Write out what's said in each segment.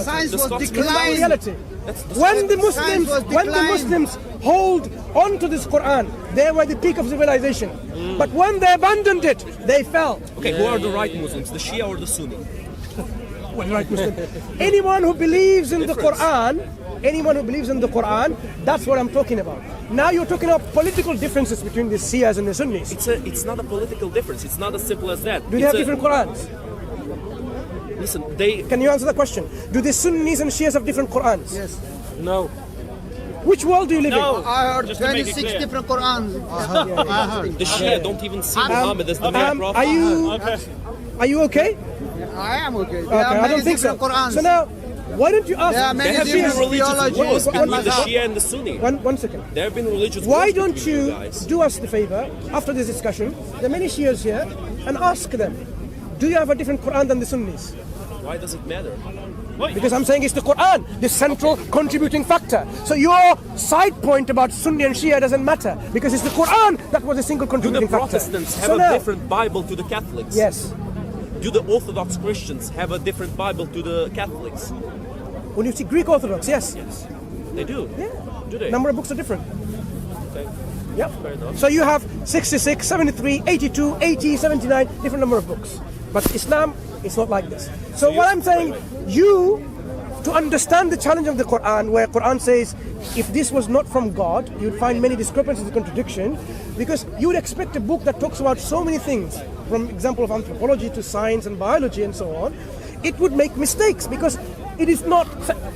Science was Scots declining. reality. When the Muslims hold on to this Quran, they were the peak of civilization. But when they abandoned it, they fell. Okay, who are the right Muslims, the Shia or the Sunni? Well, right Muslim. Anyone who believes in the Quran, that's what I'm talking about. Now you're talking about political differences between the Shias and the Sunnis. It's not a political difference. It's not as simple as that. Do they have different Qurans? Listen, Can you answer the question? Do the Sunnis and Shias have different Qurans? Yes. No. Which world do you live in? I heard Just to make it 26 clear. different Qurans. I heard. The Shia don't even see Muhammad as the main prophet. Are you okay? I am okay. There Okay, are I many don't think so. different Qurans. So now, why don't you There are ask? many There have been different religious theologies. wars between the One- Shia and the Sunni. One second. There have been religious Why wars don't between you guys. do us the favor, after this discussion, there are many Shias here, and ask them, do you have a different Quran than the Sunnis? Why does it matter? Because I'm saying it's the Quran, the central contributing factor. So your side point about Sunni and Shia doesn't matter, because it's the Quran that was a single Do the contributing factor. Protestants have So a now- different Bible to the Catholics? Yes. Do the Orthodox Christians have a different Bible to the Catholics? When you see Greek Orthodox, yes. They do. Yeah. Do they? Number of books are different. Okay. Yep. Fair enough. So you have 66, 73, 82, 80, 79, different number of books. But Islam, it's not like this. So what I'm saying, to understand the challenge of the Quran, where Quran says, if this was not from God, you'd find many discrepancies and contradiction, because you would expect a book that talks about so many things, from example of anthropology to science and biology and so on, it would make mistakes, because it is not,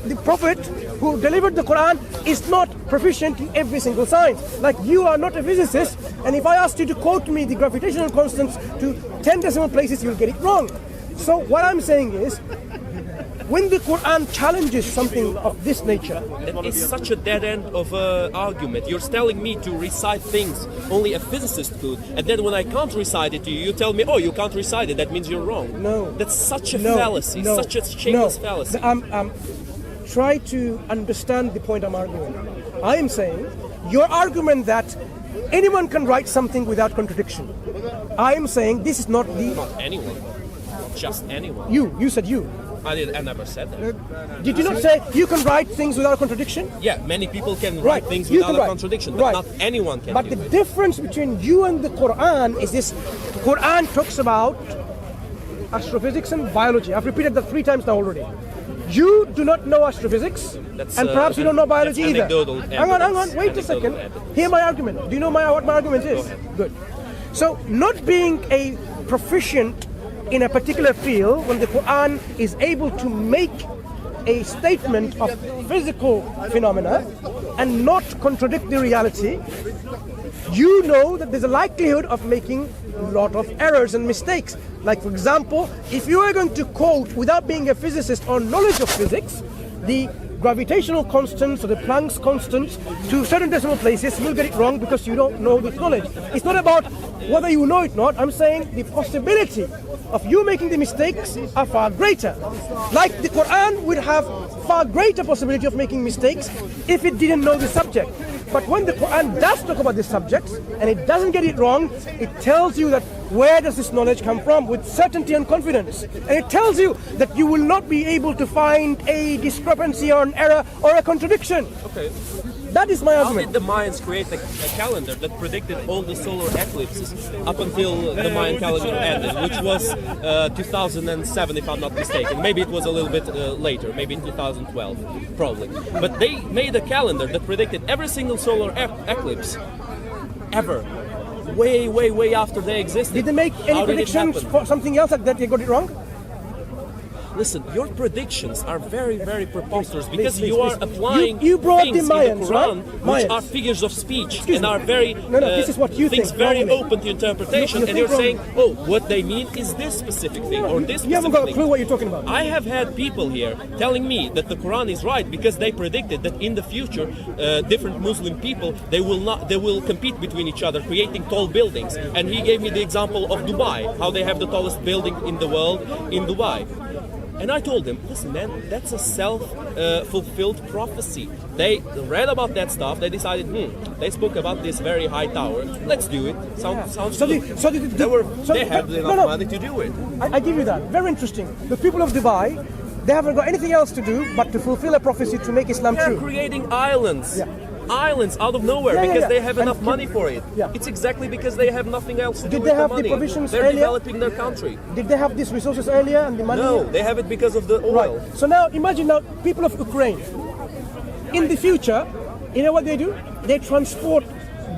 the Prophet who delivered the Quran is not proficient in every single science. Like you are not a physicist, and if I asked you to quote me the gravitational constants to 10 decimal places, you'll get it wrong. So what I'm saying is, when the Quran challenges something of this nature, It's such a dead end of an argument. You're telling me to recite things only a physicist could, and then when I can't recite it to you, you tell me, oh, you can't recite it, that means you're wrong. No. That's such a no, fallacy, no, such a shameless no. fallacy. Try to understand the point I'm arguing. I am saying your argument that anyone can write something without contradiction. I am saying this is not the Not anyone. Just anyone. you said you. I never said that. Did you not say you can write things without contradiction? Yeah, many people can Right, write things you without can a write. contradiction, but Right. not anyone can But do the it. difference between you and the Quran is this: Quran talks about astrophysics and biology. I've repeated that 3 times now already. You do not know astrophysics, That's, and perhaps you don't know biology that's either. anecdotal Hang on, evidence. wait a second. Anecdotal evidence. Hear my argument. Do you know what my argument is? Good. So, not being a proficient in a particular field, when the Quran is able to make a statement of physical phenomena and not contradict the reality, you know that there's a likelihood of making a lot of errors and mistakes. Like, for example, if you are going to quote, without being a physicist or knowledge of physics, the gravitational constants or the Planck's constants to certain decimal places, you'll get it wrong because you don't know this knowledge. It's not about whether you know it or not. I'm saying the possibility of you making the mistakes are far greater. Like the Quran would have far greater possibility of making mistakes if it didn't know the subject. But when the Quran does talk about this subject and it doesn't get it wrong, it tells you that where does this knowledge come from with certainty and confidence. And it tells you that you will not be able to find a discrepancy or an error or a contradiction. Okay. That is my How argument. did the Mayans create a calendar that predicted all the solar eclipses up until the Mayan calendar ended, which was 2007, if I'm not mistaken. Maybe it was a little bit later, maybe in 2012, probably. But they made a calendar that predicted every single solar eclipse ever, way after they existed. Did they make any How did it predictions happen? for something else that they got it wrong? Listen, your predictions are very preposterous because please, you are please. applying You brought the things Mayans, in the Quran right? which Mayans. are figures of speech Excuse and me. are very No, this is what you things think, very wrongly. open to interpretation, You and you're think saying, oh, what they mean is this specific thing or this You haven't specific got a thing. clue what you're talking about. I have had people here telling me that the Quran is right because they predicted that in the future, different Muslim people they will compete between each other, creating tall buildings. And he gave me the example of Dubai, how they have the tallest building in the world in Dubai. And I told him, listen, man, that's a self-fulfilled prophecy. They read about that stuff. They decided, they spoke about this very high tower. Let's do it. Sounds good. They had enough money to do it. I give you that. Very interesting. The people of Dubai, They haven't got anything else to do but to fulfill a prophecy to make Islam They're true. creating islands. Yeah. Islands out of nowhere Yeah, yeah, because yeah. they have And enough money for it. Yeah. It's exactly because they have nothing else to do Did with they the have the money. provisions They're earlier? developing their country. Did they have these resources earlier and the money? No, they have it because of the oil. Right. So now imagine now people of Ukraine. In the future, you know what they do? They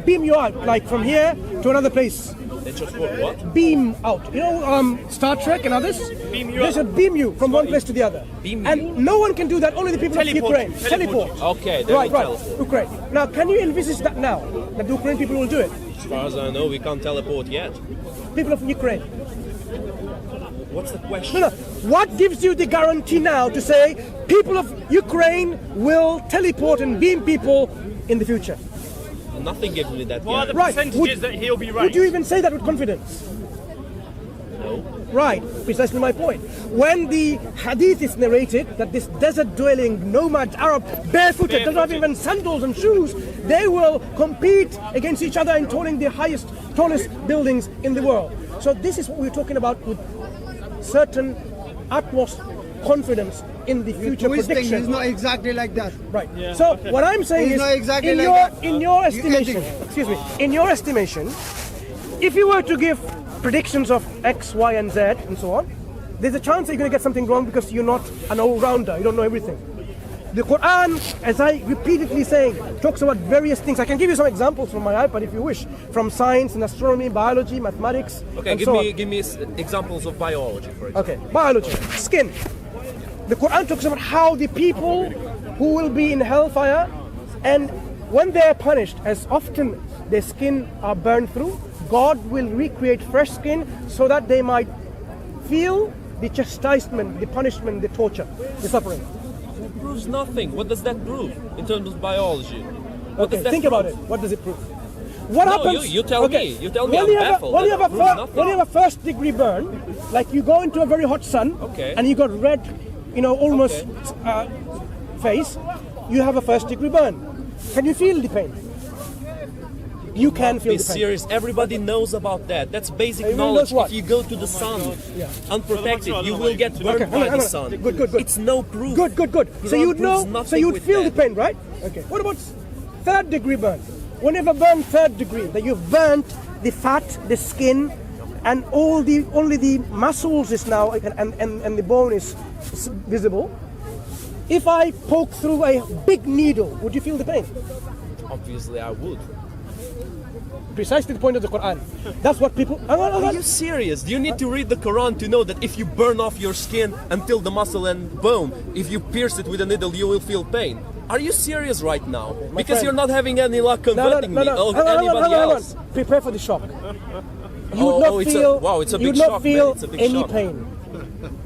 beam you out, like from here to another place. They just what? Beam out. You know, Star Trek and others? Beam you They out. should beam you from one place to the other. Beam and you? no one can do that, only the people Teleport. of Ukraine. Teleport. Okay, they Right, will right. teleport. Ukraine. Now, can you envisage that now? That the Ukrainian people will do it? As far as I know, we can't teleport yet. People of Ukraine. What's the question? No. What gives you the guarantee now to say people of Ukraine will teleport and beam people in the future? Nothing gives me that What are yet. the Right. percentages that he'll be right? Would you even say that with confidence? No. Right, precisely my point. When the hadith is narrated that this desert dwelling nomad Arab barefooted, does not have even sandals and shoes, they will compete against each other in towering the tallest buildings in the world. So this is what we're talking about with certain utmost confidence in the future Twisting prediction. is not exactly like that. Right. Yeah, So okay. what I'm saying It's is, not exactly in like your that. in your You can estimation, in your estimation, if you were to give predictions of X, Y, and Z, and so on, there's a chance that you're going to get something wrong because you're not an all-rounder. You don't know everything. The Quran, as I repeatedly saying, talks about various things. I can give you some examples from my iPad if you wish, from science and astronomy, biology, mathematics. Okay, and give so me on. give me examples of biology, for example. Okay, biology, skin. The Quran talks about how the people who will be in hellfire, and when they are punished, as often their skin are burned through, God will recreate fresh skin so that they might feel the chastisement, the punishment, the torture, the suffering. It proves nothing. What does that prove in terms of biology? What Okay, does that think prove? about it. What does it prove? What No, happens? you tell me. You tell me. When I'm you have baffled. when you That have a proves fir- nothing. when you have a first degree burn, like you go into a very hot sun, Okay. and you got red, almost face, you have a first degree burn. Can you feel the pain? You can feel Be the pain. serious. Everybody knows about that. That's basic Everyone knowledge. knows what? If you go to the sun unprotected, you will get burned hang on, by hang the on. sun. Good. It's no proof. Good. So Quran you'd know. proves nothing So you'd with feel that. the pain, right? Okay. What about third degree burn? Whenever burn third degree, that you've burnt the fat, the skin, and only the muscles is now and the bone is visible. If I poke through a big needle, would you feel the pain? Obviously, I would. Precisely the point of the Quran. That's what people. Are you serious? Do you need to read the Quran to know that if you burn off your skin until the muscle and bone, if you pierce it with a needle, you will feel pain? Are you serious right now? Because friend. you're not having any luck converting me or Hang anybody on. else. Prepare for the shock. You would not feel. it's a you big would not shock, feel man. It's a big any shock. pain.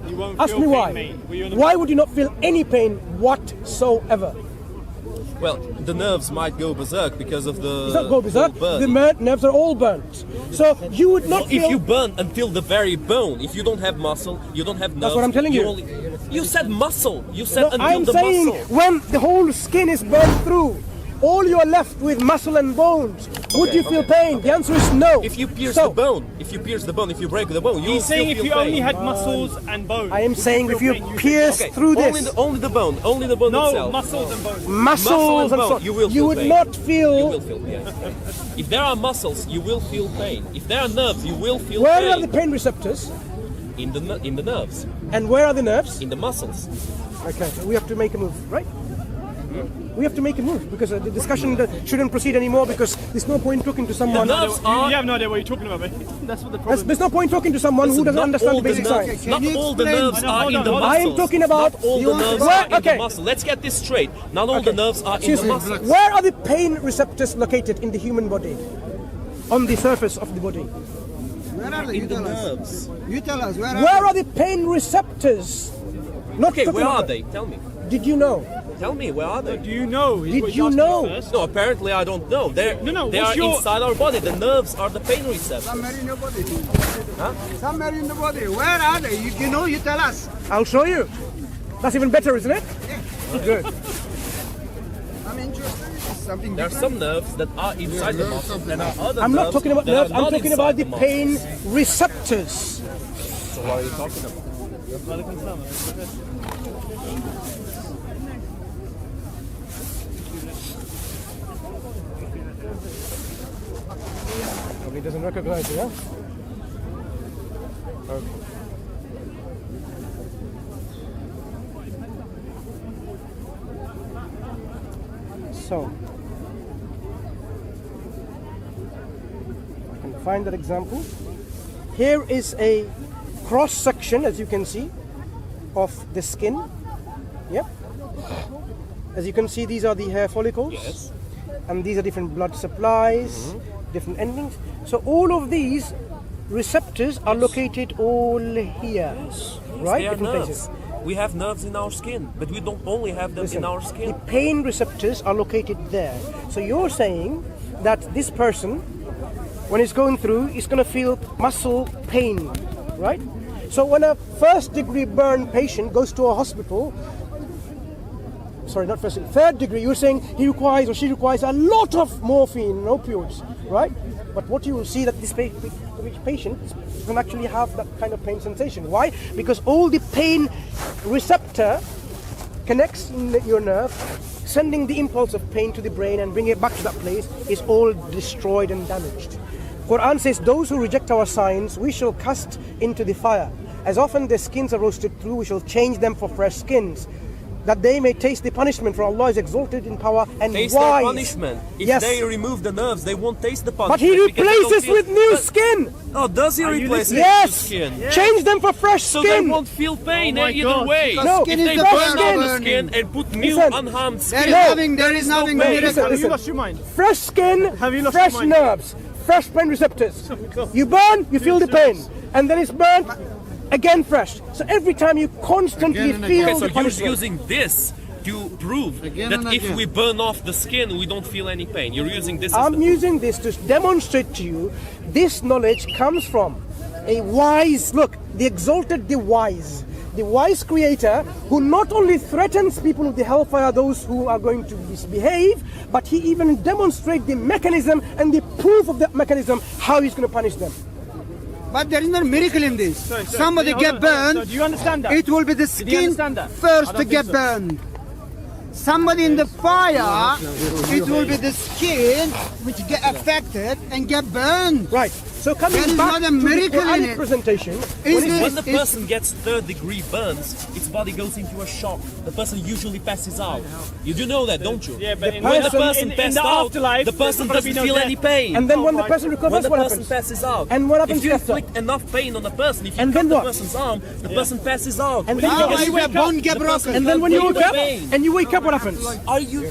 You won't Ask feel me pain, why. mate. Were you on a- Why would you not feel any pain whatsoever? Well, the nerves might go berserk because of the It's not go berserk. burn. The nerves are all burnt. So you would not feel. If you burn until the very bone, if you don't have muscle, you don't have nerves. what I'm telling you. You said muscle. You said No, until I'm the saying muscle. when the whole skin is burned through, all you are left with muscle and bones. Would you feel pain? The answer is no. If you pierce So, the bone, if you break the bone, you will He's saying still if feel you pain. only had muscles and bones. I am saying if you feel pain, pierce Okay, through this only the bone No, itself. muscles and bones. muscles and bone, so, you will you feel would pain. not You feel. will feel pain. If there are muscles, you will feel pain. If there are nerves, you will feel Where pain. are the pain receptors? In the nerves, And where are the nerves? in the muscles. Okay, so we have to make a move, right? We have to make a move because the discussion shouldn't proceed anymore because there's no point talking to someone. The nerves You are. have no idea what you're talking about, mate. That's what the problem There's no point talking to someone who doesn't Not understand all the basic nerves- science. Not Can you all the explain? nerves No, are hold in on, the hold on. muscles. I am talking about Not all the nerves Where- are in okay. the muscle. Let's get this straight. Not all the nerves are in Excuse the me. muscle. Where are the pain receptors located in the human body? On the surface of the body. Where are they? You In the tell us. nerves. You tell us. Where are the pain receptors? Not Okay, talking where are about- they? Tell me. Did you know? Tell me, where are they? Do you know? is Did what he's you asking know? first. No, apparently I don't know. They No, they what's are your- inside our body. The nerves are the pain receptors. Somewhere in your body. Somewhere in the body. Where are they? You know, you tell us. I'll show you. That's even better, isn't it? Good. I'm interested in something There are different. some nerves that are inside the muscle. There are other I'm not nerves talking about that nerves. are I'm not talking inside about the muscle. pain receptors. So what are you talking about? He doesn't recognize you, yeah? Okay. So, I can find that example. Here is a cross section, as you can see, of the skin. Yep. As you can see, these are the hair follicles. Yes. And these are different blood supplies, different endings. So all of these receptors are located all here, right? They are Different nerves. We have nerves in our skin, but we don't only have them Listen, in our skin. the pain receptors are located there. So you're saying that this person, when he's going through, is going to feel muscle pain, right? So when a first-degree burn patient goes to a hospital, sorry, not first, third degree, you're saying he requires or she requires a lot of morphine and opioids, right? But what you will see that this patient can actually have that kind of pain sensation. Why? Because all the pain receptor connects in your nerve, sending the impulse of pain to the brain and bring it back to that place is all destroyed and damaged. Quran says, those who reject our signs, we shall cast into the fire. As often their skins are roasted through, we shall change them for fresh skins, that they may taste the punishment, for Allah is exalted in power and Taste wise. their punishment. If Yes. they remove the nerves, they won't taste the punishment. But He because they don't replaces feel- with new But- skin. Oh, does He replace it Yes. with skin? Change them for fresh So skin. they won't feel pain Oh my either God. way. Because No, skin If is they the fresh burn burn off skin. the skin and put new Listen. unharmed There skin, is nothing, there is nothing no pain. miracle. Have you Listen. lost your mind? Fresh skin, Have you lost fresh your mind? nerves, fresh pain receptors. You burn, you feel the pain, and then it's burnt again fresh. So every time you constantly Again and feel Okay, the so you're punishment. using this to prove Again that and if again. we burn off the skin, we don't feel any pain. You're using this as I'm the using this to demonstrate to you this knowledge comes from a wise, look, the exalted, the wise creator who not only threatens people with the hellfire, those who are going to misbehave, but he even demonstrates the mechanism and the proof of that mechanism, how he's going to punish them. But there is no miracle in this. Sorry, Somebody hold get on, hold on. burned, So do you understand that? it will be the you skin understand that? I first don't to get think so. burned. Somebody in the fire, it will be the skin which get affected and get burned. Right. So coming There is back not a to the miracle in Quranic it. presentation, Is When the Is- person gets third-degree burns, its body goes into a shock. The person usually passes out. You do know that, don't you? Yeah, but when the person- person in passed the out, afterlife, the person there's gonna be doesn't no feel death. any pain. and then when the person when recovers, the what person happens? passes out, And what happens if you after? inflict enough pain on the person, if you And cut then the what? person's arm, the person passes out. And then How you if a bone get The person- broken? And then when you Feel wake the up, pain. and you wake up, what happens? Are you?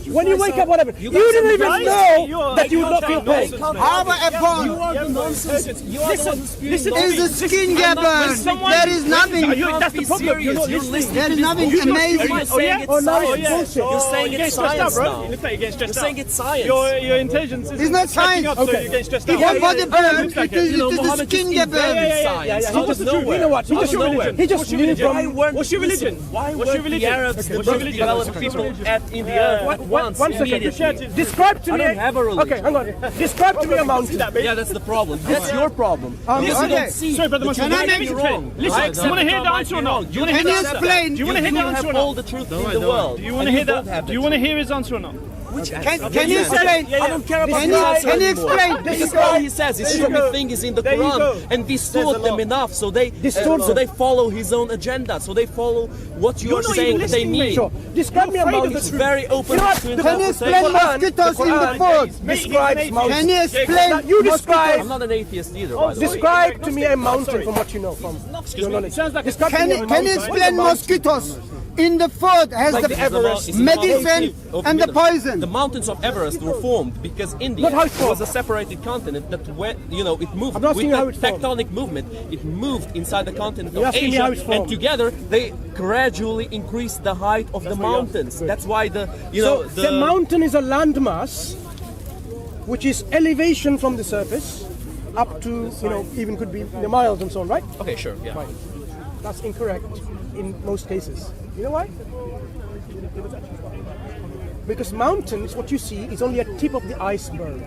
When you wake up, what happens? You guys didn't are even guys. know that you would not feel pain. How about a bone? are the nonsense. You are the one who's spewing listen, nonsense. Is the skin get burned? There is nothing. That's the problem. You're not listening. There is nothing amazing. You're saying it's Oh, now it's science. bullshit. You're saying You're it's getting stressed out, science bro. now. You look like you're getting stressed You're out. saying it's science. Your intelligence is It's not science. catching up, so Okay. you're getting stressed If out. your body burns, like it is You know, it is the Muhammad skin just get burned. invented science. He just, you know what? He just, he just knew from. What's your religion? Why What's were your religion? the Arabs the What's your most religion? developed people in the earth at once? One second. immediately? Describe to I me. don't have a religion. Okay, hang on. Describe to me a mountain. Yeah, that's the problem. That's your problem. Um, Because you okay. don't see. Sorry, brother Mansur, Can I let me make- explain. Listen, I you want to hear accept the I answer or might be not? wrong. Do you want to Can hear you the answer? explain? Do you want to hear the You answer or have not? all the truth in the world. Do you want to And hear both that? have Do the you want to hear his answer or not? Which Can you explain? I don't care about Can the you- answer can you anymore. explain? Because all he says is There you go. everything is in the There you go. Quran, and distort them enough so they follow his own agenda. So they follow what you are not even saying that they listening, mate. mean. Sure. Describe me a afraid of mountain. the It's truth. very open You know what? to Can you interpretation. explain mosquitoes in the food? Describes mountains. Can you explain? You describe. I'm not an atheist either, by the way. Describe to me a mountain from what you know from your knowledge. Sounds like a Describe to me a Can you mountain. explain mosquitoes in the food has Like the the Everest is medicine of and the The poison? mountains of Everest were formed because India Not how it's formed. was a separated continent that went, it moved. I'm asking with you how the it's formed. tectonic movement, it moved inside the continent You're of asking me Asia, how it's formed. and together they gradually increased the height of the mountains. That's why So the mountain is a landmass which is elevation from the surface up to, even could be the miles and so on, right? Okay, sure, yeah. Right. That's incorrect in most cases. You know why? Because mountains, what you see is only a tip of the iceberg.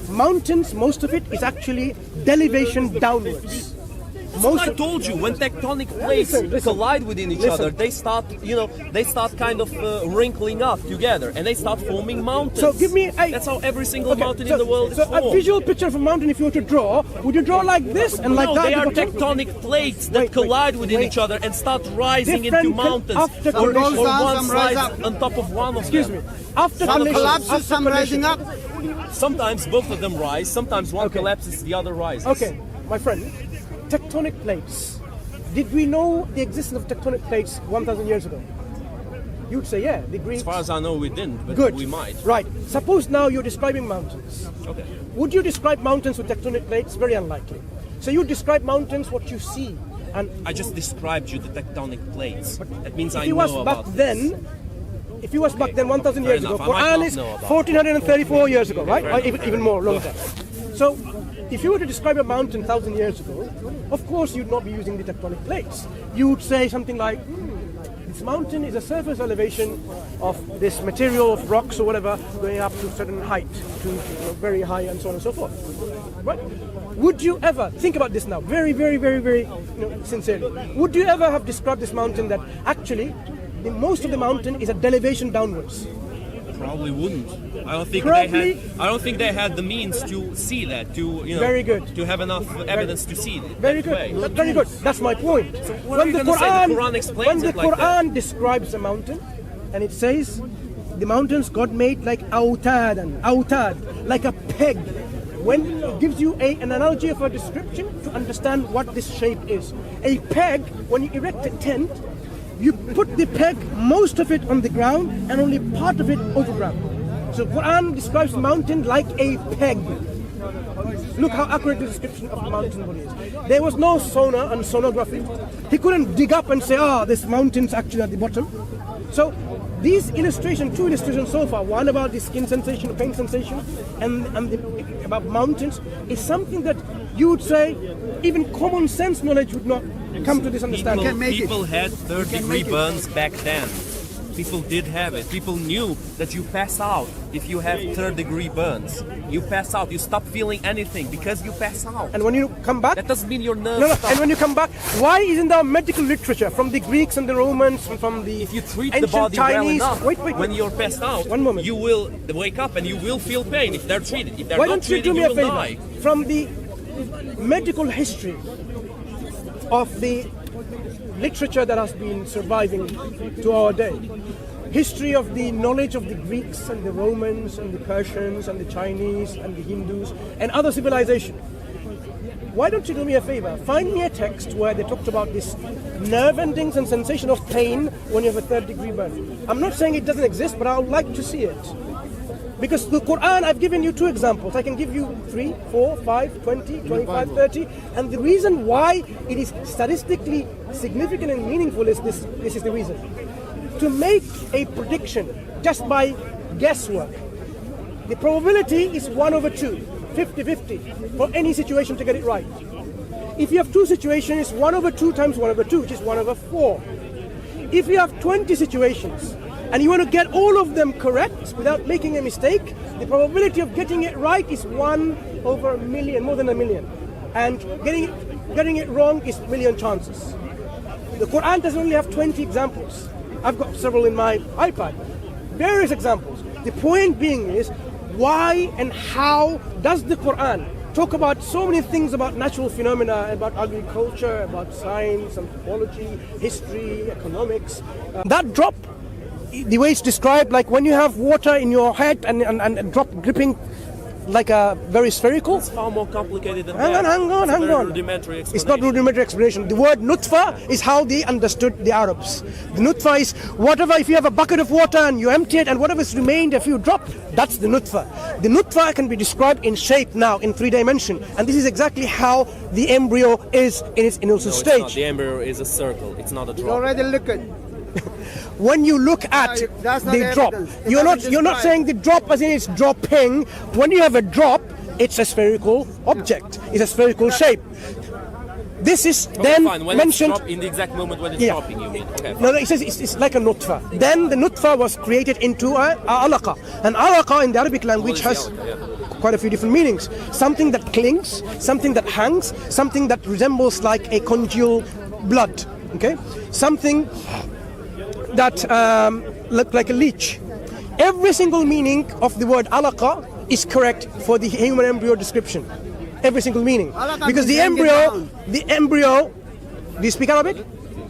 Mountains, most of it is actually derivation downwards. most I told you, when tectonic plates Listen. collide within each Listen. other, they start, they start kind of wrinkling up together, and they start forming mountains. So give me a... That's how every single Okay, mountain so- in the world is so formed. a visual picture of a mountain, if you were to draw, would you draw like this and like No, that? they are Because- tectonic plates that Wait, collide within wait. each other and start rising Different into mountains, after or collision. one Some rise side up. on top of one of Excuse them. me. After Some collision, collapses, after some collision. rising up. Sometimes both of them rise, sometimes one Okay. collapses, the other rises. Okay, my friend, tectonic plates. Did we know the existence of tectonic plates 1,000 years ago? You'd say, yeah, the Greeks. As far as I know, we didn't, but Good. we might. Right. Suppose now you're describing mountains. Okay. Would you describe mountains with tectonic plates? Very unlikely. So you describe mountains what you see. And I just described you the tectonic plates. That means I if it know was back about then, if it was back then 1,000 Fair years ago, enough. I might Quran not is know about 1,434 years ago, right? Fair Or enough. even more, longer. So if you were to describe a mountain 1,000 years ago, of course you'd not be using the tectonic plates. You would say something like, this mountain is a surface elevation of this material of rocks or whatever going up to a certain height, to very high and so on and so forth. Right? Would you ever, think about this now, very, very, very, very sincerely, would you ever have described this mountain that actually most of the mountain is a derivation downwards? Probably wouldn't. I don't think Probably- I don't think they had the means to see that. To Very good. To have enough evidence to see it. Very that good. way. That's very good. That's my point. what are you gonna say? The Quran explains when the it like Quran describes a mountain, and it says the mountains God made like autad, like a peg. When it gives you an analogy of a description to understand what this shape is. A peg, when you erect a tent, you put the peg, most of it on the ground, and only part of it over ground. So Quran describes the mountain like a peg. Look how accurate the description of the mountain body is. There was no sonar and sonography. He couldn't dig up and say, this mountain's actually at the bottom. So these illustrations, two illustrations so far, one about the skin sensation, pain sensation, and about mountains, is something that you would say even common sense knowledge would not come to this understanding. People had third-degree burns back then. People did have it. People knew that you pass out if you have third-degree burns. You pass out. You stop feeling anything because you pass out. And when you come back, That doesn't mean your nerves no, stop. and when you come back, why isn't there medical literature from the Greeks and the Romans and from the If you treat the ancient body Chinese? well enough, wait, when you're passed out, One moment. you will wake up and you will feel pain if they're treated. If they're Why not don't you treated, do me you a will favor? die. From the medical history of the literature that has been surviving to our day, history of the knowledge of the Greeks and the Romans and the Persians and the Chinese and the Hindus and other civilizations, why don't you do me a favor? Find me a text where they talked about this nerve endings and sensation of pain when you have a third-degree burn. I'm not saying it doesn't exist, but I would like to see it. Because the Quran, I've given you two examples. I can give you 3, 4, 5, 20, 25, 30. And the reason why it is statistically significant and meaningful is this is the reason. To make a prediction just by guesswork, the probability is 1/2, 50-50, for any situation to get it right. If you have two situations, 1/2 times 1/2, which is 1/4. If you have 20 situations, and you want to get all of them correct without making a mistake, the probability of getting it right is 1/1,000,000, more than 1,000,000. And getting it wrong is 1,000,000 chances. The Quran doesn't only have 20 examples. I've got several in my iPad. Various examples. The point being is, why and how does the Quran talk about so many things about natural phenomena, about agriculture, about science, anthropology, history, economics? That drop, the way it's described, like when you have water in your head and a drop dripping like a very spherical. It's far more complicated than Hang that. on. It's a very rudimentary It's not rudimentary explanation. The word nutfa is how they understood the Arabs. The nutfa is whatever, if you have a bucket of water and you empty it and whatever's remained, if you drop, that's the nutfa. The nutfa can be described in shape now, in 3 dimension. And this is exactly how the embryo is in its initial It's stage. not. The embryo is a circle. It's not a drop. Already liquid. When you look at That's not the drop, evidence. It you're doesn't not describe. saying the drop as in it's dropping. When you have a drop, it's a spherical object. It's a spherical shape. This is then Fine. When mentioned. it's in the exact moment when it's Yeah. dropping, you mean? Okay. No, it says it's like a nutfa. Then the nutfa was created into a alaqa. An alaqa in the Arabic language What is has the alaqa? quite a few different meanings. Something that clings, something that hangs, something that resembles like a congealed blood. Okay, something that looked like a leech. Every single meaning of the word alaqa is correct for the human embryo description. Every single meaning. Because the embryo, do you speak Arabic?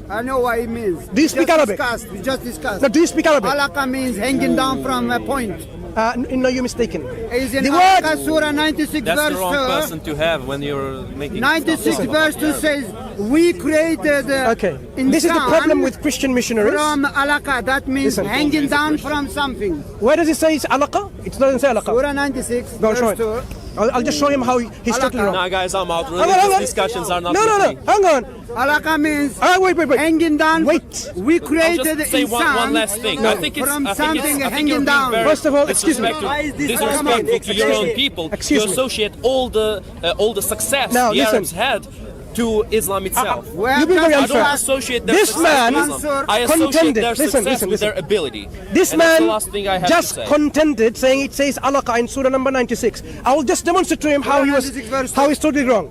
I know what it means. Do you speak Arabic? We just discussed. No, do you speak Arabic? Alaqa means hanging down from a point. No, you're mistaken. Is in The Alaqa word- Surah 96 That's verse the wrong 2. person to have when you're making 96 stuff. verse 2 says, we created Okay. This is the problem with Christian missionaries. from alaqa. That means Listen. hanging down from something. Where does it say it's alaqa? It doesn't say alaqa. Surah 96 Go show verse it. 2. I'll just show him how he's totally wrong. Nah, guys, I'm out. Hang on, Religious discussions are not No, with me. hang on. Alaqa means Wait. hanging down. Wait. We I'll created just say one insan last thing. No. I think it's, from I think it's, something I think hanging you're being down. very First of all, excuse me. disrespectful to your own people. Excuse You me. associate all the success Now, the listen. Arabs had to Islam itself. Where You've been very I unfair. don't associate their This success man with Islam. I contended- associate their listen, success with listen. their ability. This And that's the man last thing I have just to say. contended saying it says alaqa in surah number 96. I will just demonstrate to him how Surah 96 verse how he's totally wrong.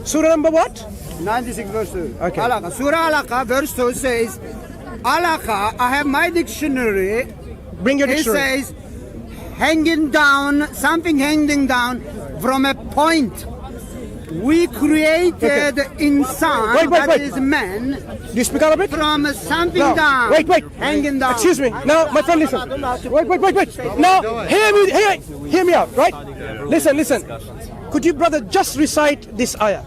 Surah number what? 96 verse 2. Okay. Alaqa. Surah Alaqa verse 2 says, Alaqa, I have my dictionary. Bring your It dictionary. says hanging down, something hanging down from a point. We created insan, Wait, that wait. is man, Do you speak Arabic? from something No. down. Wait. Hanging down. Excuse me. Now, my friend, listen. Wait. Now, hear me out, right? Listen. Could you, brother, just recite this ayah?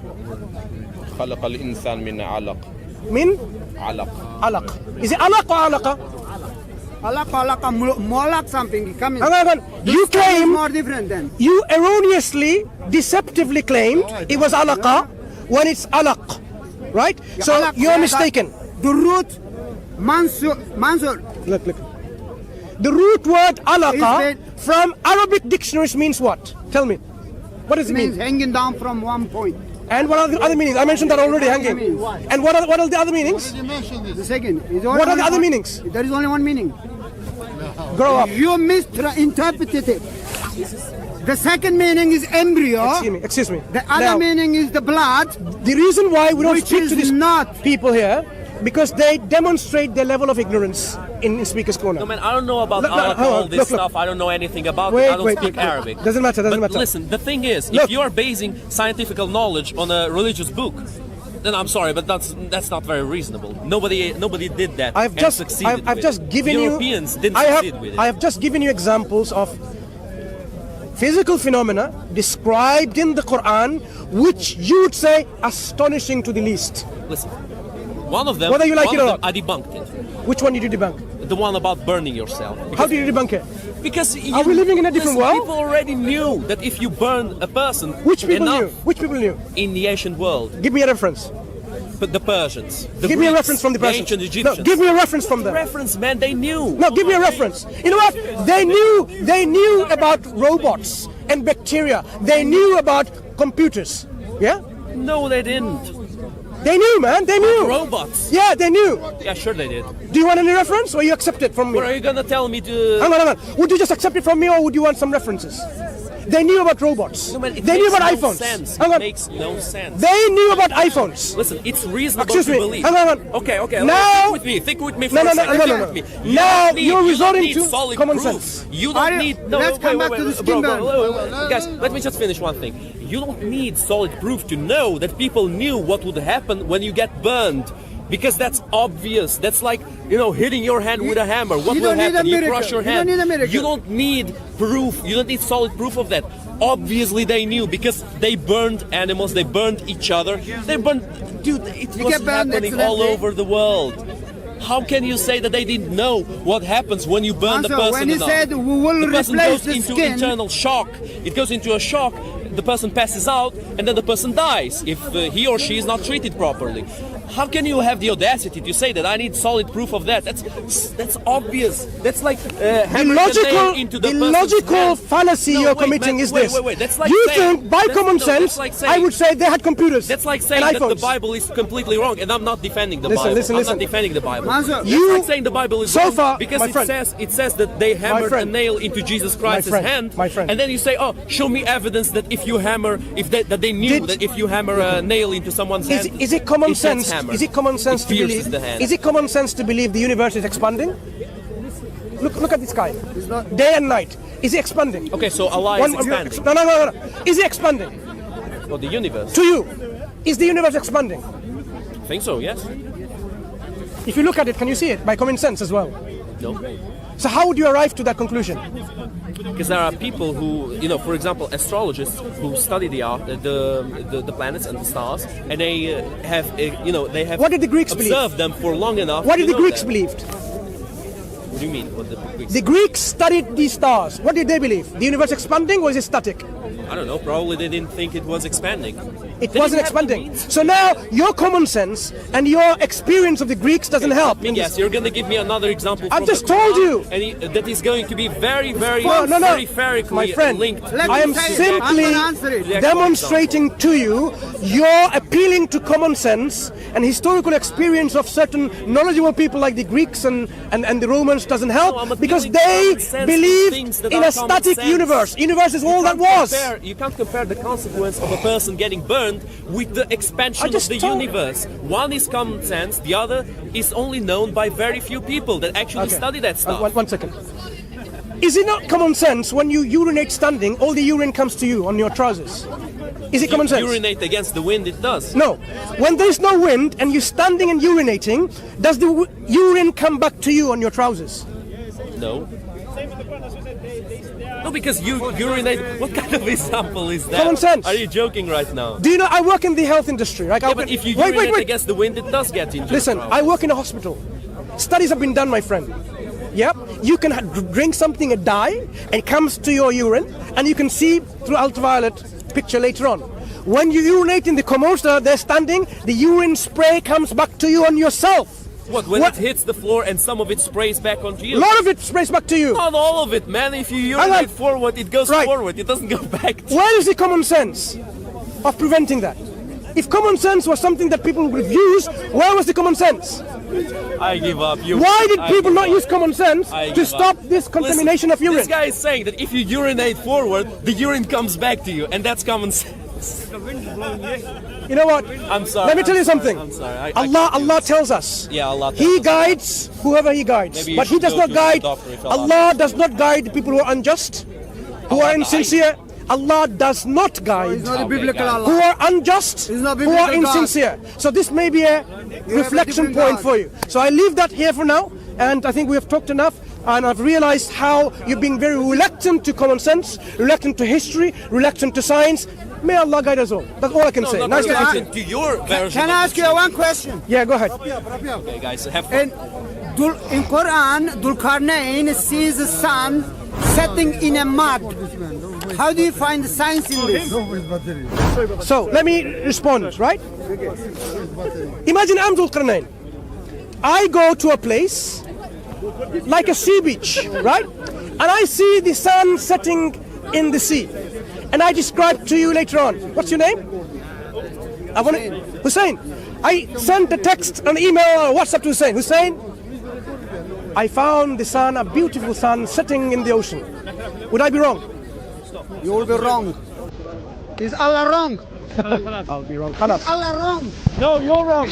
خلق الإنسان من علق Min علق alaq. Is it alaq or alaqa? Alaqa, molak something. Come in. Hang on. You This is claim, more different then. you erroneously, deceptively claimed it was alaqa when it's alaq, right? So Alaq, you're mistaken. The root, Mansur. Look. The root word alaqa Is from Arabic dictionaries means what? Tell me. What does it means mean? hanging down from one point. And what are the other meanings? I mentioned that already, hanging. And what are the other meanings? The second. Is only What are the one- other meanings? There is only one meaning. Grow up. You misinterpreted it. The second meaning is embryo. Excuse me. The other Now, meaning is the blood. the reason why we don't Which speak is to these not. people here, because they demonstrate their level of ignorance in Speaker's Corner. No, man, I don't know about Look, Arab, hold on, all this look. stuff. I don't know anything about Wait, it. I don't wait, speak wait. Arabic. Doesn't matter. But listen, the thing is, Look. if you are basing scientific knowledge on a religious book, then I'm sorry, but that's not very reasonable. Nobody did that. I've and just succeeded I've with just it. given Europeans you didn't I have succeed with it. I have just given you examples of physical phenomena described in the Quran which you would say astonishing to the least. Listen, one of them, Whether you like one it of or them, I debunked it. Which one did you debunk? The one about burning yourself. How do you debunk it? Because Are we living in a different world? People already knew that if you burn a person, Which people enough knew? Which people knew? in the ancient world, Give me a reference. but the Persians, the Give me a Greeks, reference from the Persians. ancient Egyptians. No, give me a reference from them. reference, man. They knew. No, give me a reference. You know what? They knew about robots and bacteria. They knew about computers. Yeah? No, they didn't. They knew, man. They knew. Robots. Yeah, they knew. Yeah, sure they did. Do you want any reference or you accept it from me? What are you gonna tell me to? Hang on. Would you just accept it from me or would you want some references? They knew about robots. No, man, it They knew makes about no iPhones. sense. Hang It on. makes no sense. They knew about iPhones. Listen, it's reasonable Excuse to me. believe. Hang on. Okay. Now- Think with me for No, a no, second. no. Think with me. You Now don't need- you're you don't resorting need to solid common proof. sense. You don't need. No, Let's come back to the skin burn. Guys, let me just finish one thing. You don't need solid proof to know that people knew what would happen when you get burned. Because that's obvious. That's like, hitting your hand with a hammer. What you will don't need a happen? You miracle. crush your You don't hand. need a miracle. You don't need proof. You don't need solid proof of that. Obviously they knew because they burned animals. They burned each other. They burned... Dude, it was get burned happening all accidentally. over the world. How can you say that they didn't know what happens when you burn the Mansur, person when he enough? said we will the person replace goes the into skin- internal shock. It goes into a shock. The person passes out, and then the person dies if he or she is not treated properly. How can you have the audacity to say that? I need solid proof of that. That's obvious. That's like hammering a nail into the logical hand. fallacy No, you're wait, committing man, is wait, this. wait. That's like you saying, think by common sense, like saying, I would say they had computers. That's like saying and that iPhones. the Bible is completely wrong, and I'm not defending the Bible. Listen. I'm not defending the Bible. Mansur, That's you- like saying the Bible is so wrong far, because my friend, it says that they hammered a friend, nail into Jesus Christ's friend, hand, my friend. and then you say, oh, show me evidence that if you hammer, that they knew that if you hammer a nail into someone's hand, Is it common gets sense? hammered. Is it common sense It to pierces believe? the hand. Is it common sense to believe the universe is expanding? Look at the sky. Day and night. Is it expanding? Okay, so Allah is expanding. No. Is it expanding? Well, the universe. To you, is the universe expanding? I think so, yes. If you look at it, can you see it by common sense as well? No. So how would you arrive to that conclusion? Because there are people who, for example, astrologists who study the planets and the stars, and they have, they have What did the Greeks observed them for long enough. What to did the know Greeks that. believe? What do you mean? What the Greeks? The Greeks studied these stars. What did they believe? The universe expanding or is it static? I don't know. Probably they didn't think it was expanding. It They wasn't didn't have the expanding. means. So now your common sense and your experience of the Greeks doesn't help. in Yes, this. you're going to give me another example. I've from just the told Quran, you. and that is going to be very, very No. peripherically My friend, linked. Let I me am say it. simply I'm gonna answer it. demonstrating to you you're appealing to common sense and historical experience of certain knowledgeable people like the Greeks and the Romans doesn't No, I'm help appealing because to they common sense, to believe things that in are a common static sense. universe. Universe is all that was. You can't compare the consequence of a person getting burned with the expansion I of just the told- universe. One is common sense, the other is only known by very few people that actually Okay. study that stuff. One second. Is it not common sense when you urinate standing, all the urine comes to you on your trousers? Is it common sense? Urinate against the wind, it does. No. When there's no wind and you're standing and urinating, does the urine come back to you on your trousers? No. No, because you urinate. What kind of example is that? Common sense. Are you joking right now? Do you know I work in the health industry, right? Yeah, but if you urinate against the wind, it does get into Listen, the problem. I work in a hospital. Studies have been done, my friend. Yep. You can drink something, a dye, and it comes to your urine, and you can see through ultraviolet picture later on. When you urinate in the commoster, they're standing, the urine spray comes back to you on yourself. When it hits the floor and some of it sprays back onto you? A lot of it sprays back to you. Not all of it, man. If you urinate forward, it goes forward. It doesn't go back. Where is the common sense of preventing that? If common sense was something that people would use, where was the common sense? I give up. Why did people not use common sense to stop this contamination of urine? This guy is saying that if you urinate forward, the urine comes back to you, and that's common sense. You know what? I'm sorry. Let me tell you something. I'm sorry. Allah tells us. Yeah, Allah tells He us. guides whoever He guides. Maybe you But He should does go not to guide. the doctor if Allah Allah does not guide people who are unjust, who are insincere. Allah does not guide It's not a biblical guys. who Allah. are unjust, It's not who are biblical God. insincere. So this may be a reflection different point God. for you. So I leave that here for now, and I think we have talked enough. And I've realized how you're being very reluctant to common sense, reluctant to history, reluctant to science. May Allah guide us all. That's all I can say. No, Nice to meet you. to your version. Can I ask you one question? Yeah, go ahead. Okay, guys, have fun. In Quran, Dulkarnain sees the sun setting in a mud. How do you find the science in this? So let me respond, right? Imagine I'm Dhul-Qarnayn. I go to a place like a sea beach, right? And I see the sun setting in the sea. And I describe to you later on. What's your name? Hussein. I sent a text, an email, or WhatsApp to Hussein. Hussein, I found the sun, a beautiful sun, setting in the ocean. Would I be wrong? You will be wrong. Is Allah wrong? I'll be wrong. Allah wrong. No, you're wrong.